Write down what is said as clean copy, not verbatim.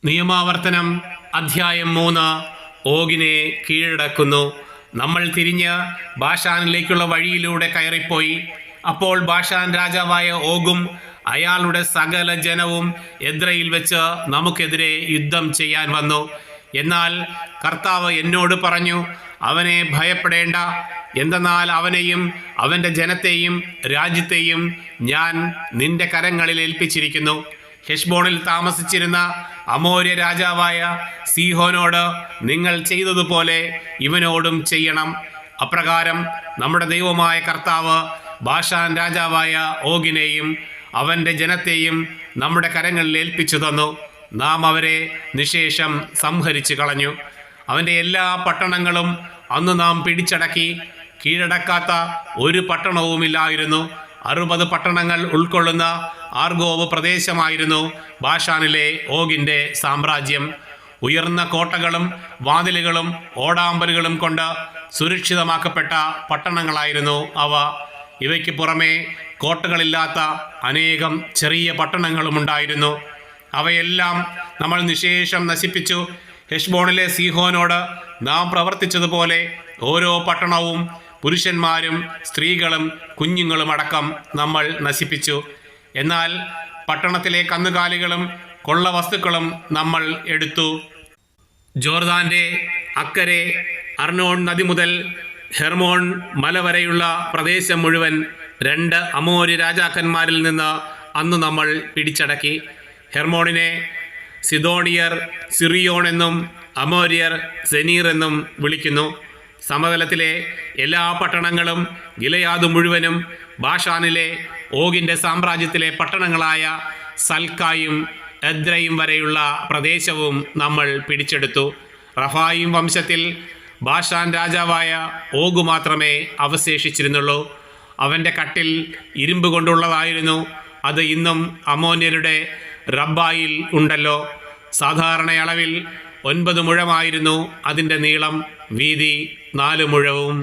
നിയമാവർത്തനം അധ്യായം 3. ഓഗിനെ കീഴടക്കുന്നു. നമ്മൾ തിരിഞ്ഞ് ബാഷാനിലേക്കുള്ള വഴിയിലൂടെ കയറിപ്പോയി. അപ്പോൾ ബാഷാൻ രാജാവായ ഓഗും അയാളുടെ സകല ജനവും എദ്രയിൽ വെച്ച് നമുക്കെതിരെ യുദ്ധം ചെയ്യാൻ വന്നു. എന്നാൽ കർത്താവ് എന്നോട് പറഞ്ഞു, അവനെ ഭയപ്പെടേണ്ട, എന്തെന്നാൽ അവനെയും അവൻ്റെ ജനത്തെയും രാജ്യത്തെയും ഞാൻ നിന്റെ കരങ്ങളിൽ ഏൽപ്പിച്ചിരിക്കുന്നു. ഹെശ്ബോണിൽ താമസിച്ചിരുന്ന അമോര്യ രാജാവായ സീഹോനോട് നിങ്ങൾ ചെയ്തതുപോലെ ഇവനോടും ചെയ്യണം. അപ്രകാരം നമ്മുടെ ദൈവമായ കർത്താവ് ബാഷാൻ രാജാവായ ഓഗിനെയും അവൻ്റെ ജനത്തെയും നമ്മുടെ കരങ്ങളിൽ ഏൽപ്പിച്ചു തന്നു. നാം അവരെ നിശേഷം സംഹരിച്ചു കളഞ്ഞു. അവൻ്റെ എല്ലാ പട്ടണങ്ങളും അന്ന് നാം പിടിച്ചടക്കി. കീഴടക്കാത്ത ഒരു പട്ടണവുമില്ലായിരുന്നു. 60 പട്ടണങ്ങൾ ഉൾക്കൊള്ളുന്ന ആർഗോവ് പ്രദേശമായിരുന്നു ബാഷാനിലെ ഓഗിൻ്റെ സാമ്രാജ്യം. ഉയർന്ന കോട്ടകളും വാതിലുകളും ഓടാമ്പലുകളും കൊണ്ട് സുരക്ഷിതമാക്കപ്പെട്ട പട്ടണങ്ങളായിരുന്നു അവ. ഇവയ്ക്ക് പുറമെ കോട്ടകളില്ലാത്ത അനേകം ചെറിയ പട്ടണങ്ങളുമുണ്ടായിരുന്നു. അവയെല്ലാം നമ്മൾ നിശേഷം നശിപ്പിച്ചു. ഹെശ്ബോണിലെ സീഹോനോട് നാം പ്രവർത്തിച്ചതുപോലെ ഓരോ പട്ടണവും പുരുഷന്മാരും സ്ത്രീകളും കുഞ്ഞുങ്ങളും അടക്കം നമ്മൾ നശിപ്പിച്ചു. എന്നാൽ പട്ടണത്തിലെ കന്നുകാലികളും കൊള്ള വസ്തുക്കളും നമ്മൾ എടുത്തു. ജോർദാന്റെ അക്കരെ അർണോൺ നദി മുതൽ ഹെർമോൺ മല വരെയുള്ള പ്രദേശം മുഴുവൻ 2 അമോര്യ രാജാക്കന്മാരിൽ നിന്ന് അന്ന് നമ്മൾ പിടിച്ചടക്കി. ഹെർമോണിനെ സിദോണിയർ സിറിയോൺ എന്നും അമോര്യർ സെനീർ എന്നും വിളിക്കുന്നു. സമതലത്തിലെ എല്ലാ പട്ടണങ്ങളും ഗിലെയാദ് മുഴുവനും ബാഷാനിലെ ഓഗിൻ്റെ സാമ്രാജ്യത്തിലെ പട്ടണങ്ങളായ സൽക്കായും എദ്രയും വരെയുള്ള പ്രദേശവും നമ്മൾ പിടിച്ചെടുത്തു. റഫായിം വംശത്തിൽ ബാഷാൻ രാജാവായ ഓഗു മാത്രമേ അവശേഷിച്ചിരുന്നുള്ളൂ. അവൻ്റെ കട്ടിൽ ഇരുമ്പ് കൊണ്ടുള്ളതായിരുന്നു. അത് ഇന്നും അമോന്യരുടെ റബ്ബായിൽ ഉണ്ടല്ലോ. സാധാരണ അളവിൽ 9 മുഴമായിരുന്നു അതിൻ്റെ നീളം, വീതി 4 മുഴവും.